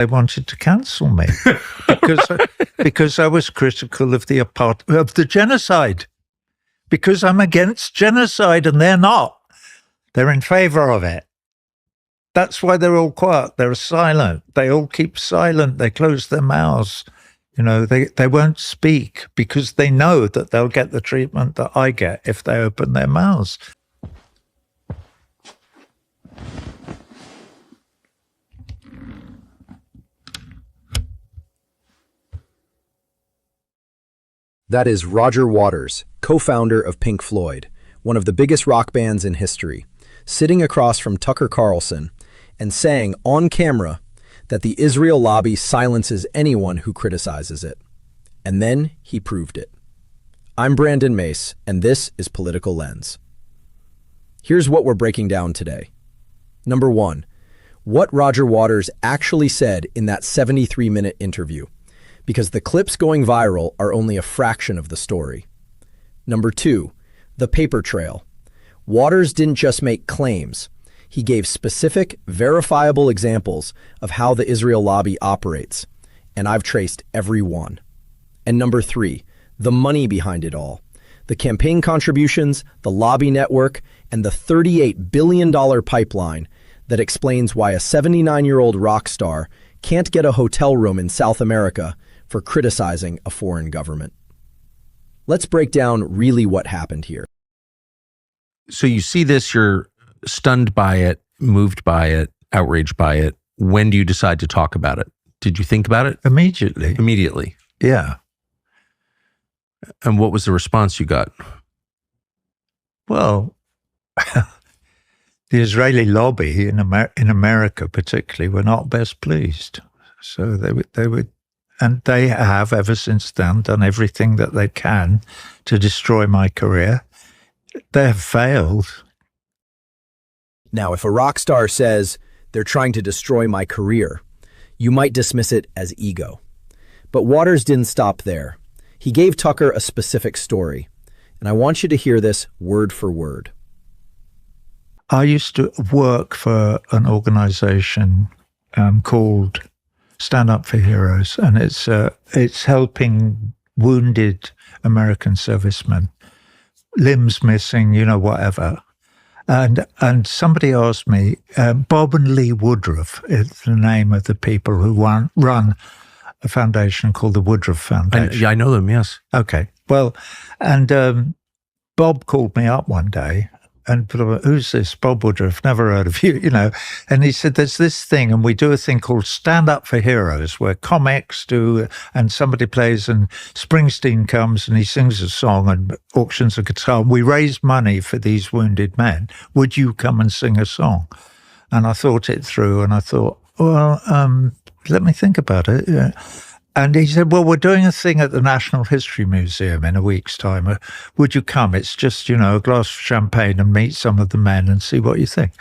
They wanted to cancel me because I was critical of the genocide. Because I'm against genocide and they're not. They're in favor of it. That's why they're all quiet. They're silent. They all keep silent. They close their mouths. You know, they won't speak because they know that they'll get the treatment that I get if they open their mouths. That is Roger Waters, co-founder of Pink Floyd, one of the biggest rock bands in history, sitting across from Tucker Carlson and saying on camera that the Israel lobby silences anyone who criticizes it. And then he proved it. I'm Brandon Mace, and this is Political Lens. Here's what we're breaking down today. Number 1, what Roger Waters actually said in that 73-minute interview, because the clips going viral are only a fraction of the story. Number 2, the paper trail. Waters didn't just make claims. He gave specific, verifiable examples of how the Israel lobby operates, and I've traced every one. And number 3, the money behind it all. The campaign contributions, the lobby network, and the $38 billion pipeline that explains why a 79-year-old rock star can't get a hotel room in South America for criticizing a foreign government. Let's break down really what happened here. So you see this, you're stunned by it, moved by it, outraged by it. When do you decide to talk about it? Did you think about it? Immediately. Immediately. Yeah. And what was the response you got? Well, the Israeli lobby in America particularly were not best pleased. So they would, and they have ever since then done everything that they can to destroy my career. They have failed. Now, if a rock star says they're trying to destroy my career, you might dismiss it as ego. But Waters didn't stop there. He gave Tucker a specific story, and I want you to hear this word for word. I used to work for an organization called Stand Up for Heroes, and it's helping wounded American servicemen, limbs missing, whatever. And somebody asked me, Bob and Lee Woodruff is the name of the people who run a foundation called the Woodruff Foundation. I know them, yes. Okay. Well, and Bob called me up one day and who's this? Bob Woodruff, never heard of you, And he said, there's this thing, and we do a thing called Stand Up for Heroes, where comics do, and somebody plays, and Springsteen comes and he sings a song and auctions a guitar. We raise money for these wounded men. Would you come and sing a song? And I thought it through, and I thought, well, let me think about it. Yeah. And he said, well, we're doing a thing at the National History Museum in a week's time. Would you come? It's just, a glass of champagne and meet some of the men and see what you think.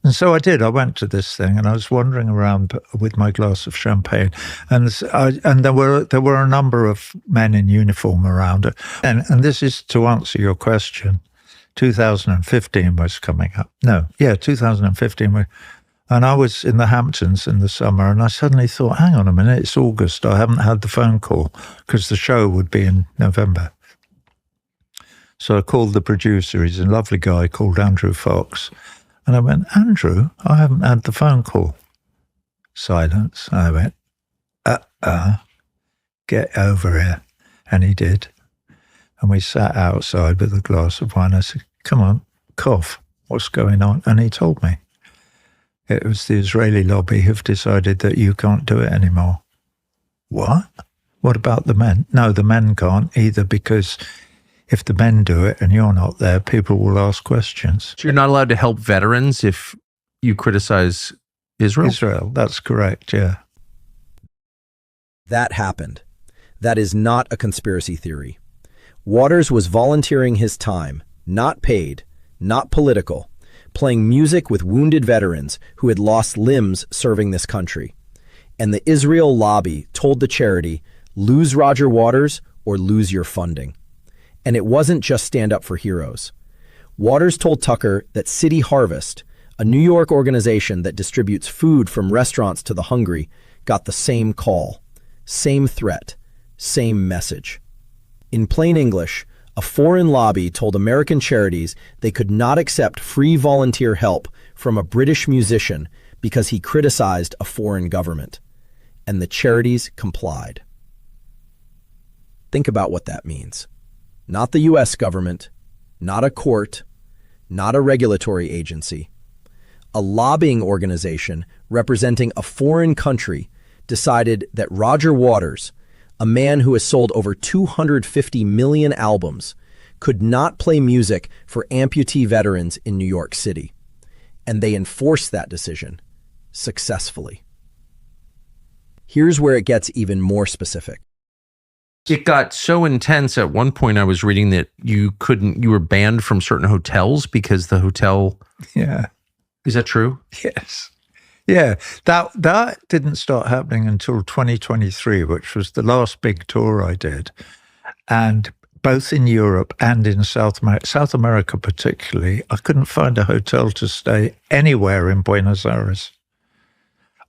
And so I did. I went to this thing and I was wandering around with my glass of champagne. And there were a number of men in uniform around. And this is to answer your question. 2015 was coming up. 2015 and I was in the Hamptons in the summer, and I suddenly thought, hang on a minute, it's August. I haven't had the phone call because the show would be in November. So I called the producer. He's a lovely guy called Andrew Fox. And I went, Andrew, I haven't had the phone call. Silence. And I went, get over here. And he did. And we sat outside with a glass of wine. I said, come on, cough. What's going on? And he told me. It was the Israeli lobby who've decided that you can't do it anymore. What? What about the men? No, the men can't either, because if the men do it and you're not there, people will ask questions. So you're not allowed to help veterans if you criticize Israel? Israel, that's correct, yeah. That happened. That is not a conspiracy theory. Waters was volunteering his time, not paid, not political, playing music with wounded veterans who had lost limbs serving this country. And the Israel lobby told the charity, lose Roger Waters or lose your funding. And it wasn't just Stand Up for Heroes. Waters told Tucker that City Harvest, a New York organization that distributes food from restaurants to the hungry, got the same call, same threat, same message. In plain English, a foreign lobby told American charities they could not accept free volunteer help from a British musician because he criticized a foreign government. And the charities complied. Think about what that means. Not the US government, not a court, not a regulatory agency. A lobbying organization representing a foreign country decided that Roger Waters, a man who has sold over 250 million albums, could not play music for amputee veterans in New York City. And they enforced that decision successfully. Here's where it gets even more specific. It got so intense at one point I was reading that you were banned from certain hotels because the hotel. Yeah. Is that true? Yes. Yeah. That didn't start happening until 2023, which was the last big tour I did. And both in Europe and in South America particularly, I couldn't find a hotel to stay anywhere in Buenos Aires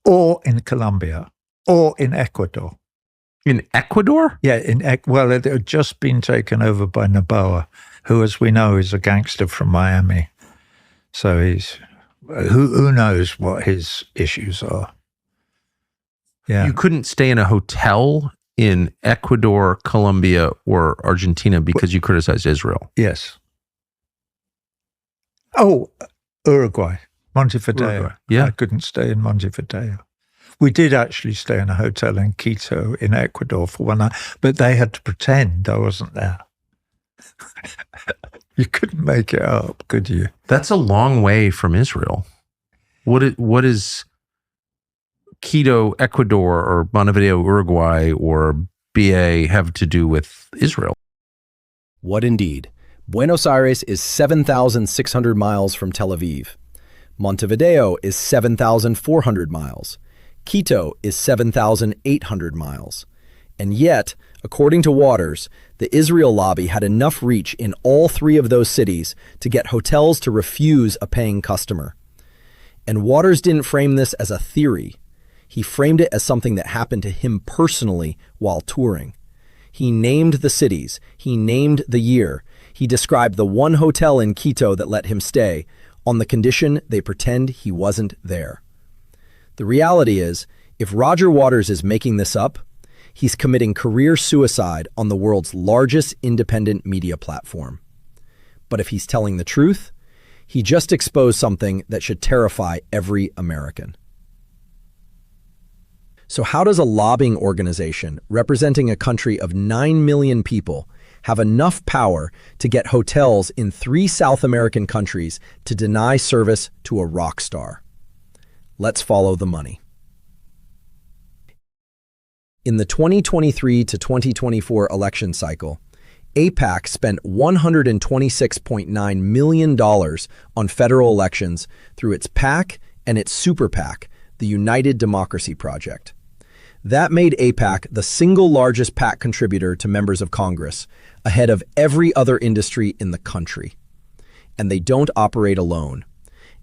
or in Colombia or in Ecuador. In Ecuador? Yeah, well, it had just been taken over by Noboa, who, as we know, is a gangster from Miami. So he's who knows what his issues are. Yeah, you couldn't stay in a hotel in Ecuador, Colombia, or Argentina because you criticized Israel. Yes. Oh, Uruguay, Montevideo. Uruguay. Yeah, I couldn't stay in Montevideo. We did actually stay in a hotel in Quito in Ecuador for one night, but they had to pretend I wasn't there. You couldn't make it up, could you? That's a long way from Israel. What is Quito, Ecuador, or Montevideo, Uruguay, or BA have to do with Israel? What indeed? Buenos Aires is 7,600 miles from Tel Aviv. Montevideo is 7,400 miles. Quito is 7,800 miles. And yet, according to Waters, the Israel lobby had enough reach in all three of those cities to get hotels to refuse a paying customer. And Waters didn't frame this as a theory. He framed it as something that happened to him personally while touring. He named the cities. He named the year. He described the one hotel in Quito that let him stay on the condition they pretend he wasn't there. The reality is, if Roger Waters is making this up, he's committing career suicide on the world's largest independent media platform. But if he's telling the truth, he just exposed something that should terrify every American. So how does a lobbying organization representing a country of 9 million people have enough power to get hotels in 3 South American countries to deny service to a rock star? Let's follow the money. In the 2023 to 2024 election cycle, AIPAC spent $126.9 million on federal elections through its PAC and its super PAC, the United Democracy Project. That made AIPAC the single largest PAC contributor to members of Congress, ahead of every other industry in the country. And they don't operate alone.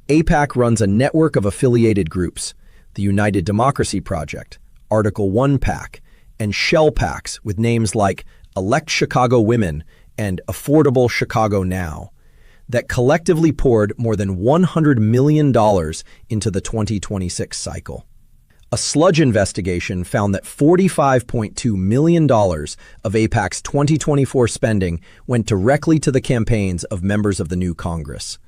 AIPAC runs a network of affiliated groups, the United Democracy Project, Article 1 PAC, and shell PACs with names like Elect Chicago Women and Affordable Chicago Now, that collectively poured more than $100 million into the 2026 cycle. A sludge investigation found that $45.2 million of AIPAC's 2024 spending went directly to the campaigns of members of the new Congress,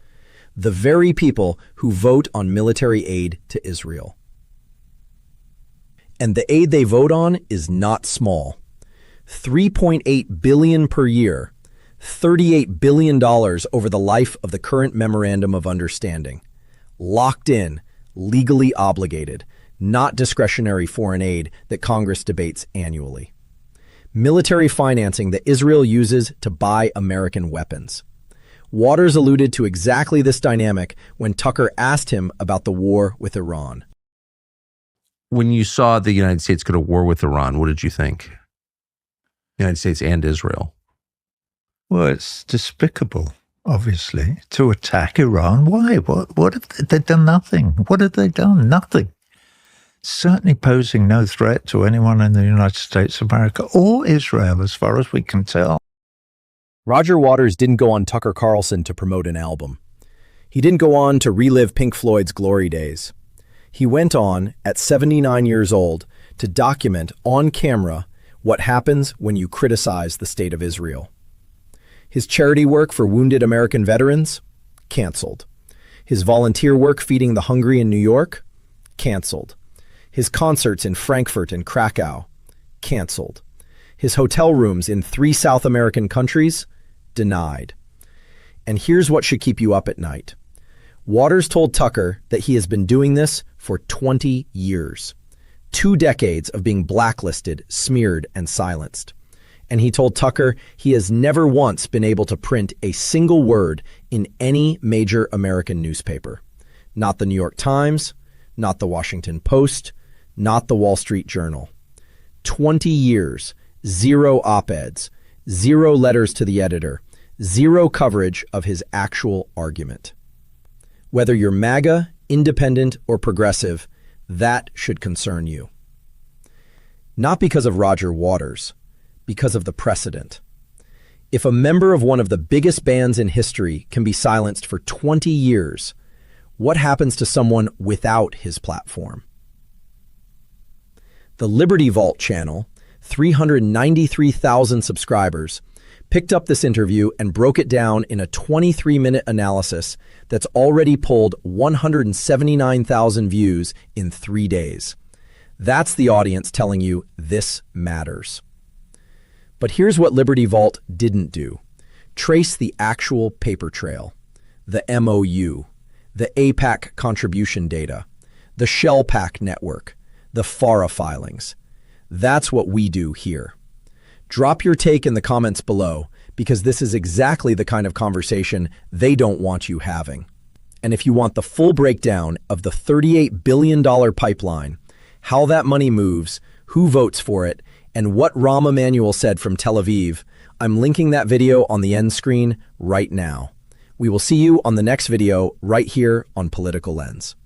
the very people who vote on military aid to Israel. And the aid they vote on is not small. $3.8 billion per year, $38 billion over the life of the current Memorandum of Understanding. Locked in, legally obligated, not discretionary foreign aid that Congress debates annually. Military financing that Israel uses to buy American weapons. Waters alluded to exactly this dynamic when Tucker asked him about the war with Iran. When you saw the United States go to war with Iran, what did you think? The United States and Israel. Well, it's despicable, obviously, to attack Iran. Why? What have they done? Nothing. What have they done? Nothing. certainly posing no threat to anyone in the United States of America or Israel, as far as we can tell. Roger Waters didn't go on Tucker Carlson to promote an album. He didn't go on to relive Pink Floyd's glory days. He went on, at 79 years old, to document on camera what happens when you criticize the state of Israel. His charity work for wounded American veterans? Canceled. His volunteer work feeding the hungry in New York? Canceled. His concerts in Frankfurt and Krakow? Canceled. His hotel rooms in 3 South American countries? Denied. And here's what should keep you up at night. Waters told Tucker that he has been doing this for 20 years. 2 decades of being blacklisted, smeared, and silenced. And he told Tucker he has never once been able to print a single word in any major American newspaper. Not the New York Times, not the Washington Post, not the Wall Street Journal. 20 years, 0 op-eds, 0 letters to the editor, 0 coverage of his actual argument. Whether you're MAGA, independent, or progressive, that should concern you. Not because of Roger Waters, because of the precedent. If a member of one of the biggest bands in history can be silenced for 20 years, what happens to someone without his platform? The Liberty Vault channel, 393,000 subscribers, picked up this interview and broke it down in a 23-minute analysis that's already pulled 179,000 views in 3 days. That's the audience telling you this matters. But here's what Liberty Vault didn't do. Trace the actual paper trail, the MOU, the AIPAC contribution data, the Shell PAC network, the FARA filings. That's what we do here. Drop your take in the comments below, because this is exactly the kind of conversation they don't want you having. And if you want the full breakdown of the $38 billion pipeline, how that money moves, who votes for it, and what Rahm Emanuel said from Tel Aviv, I'm linking that video on the end screen right now. We will see you on the next video right here on Political Lens.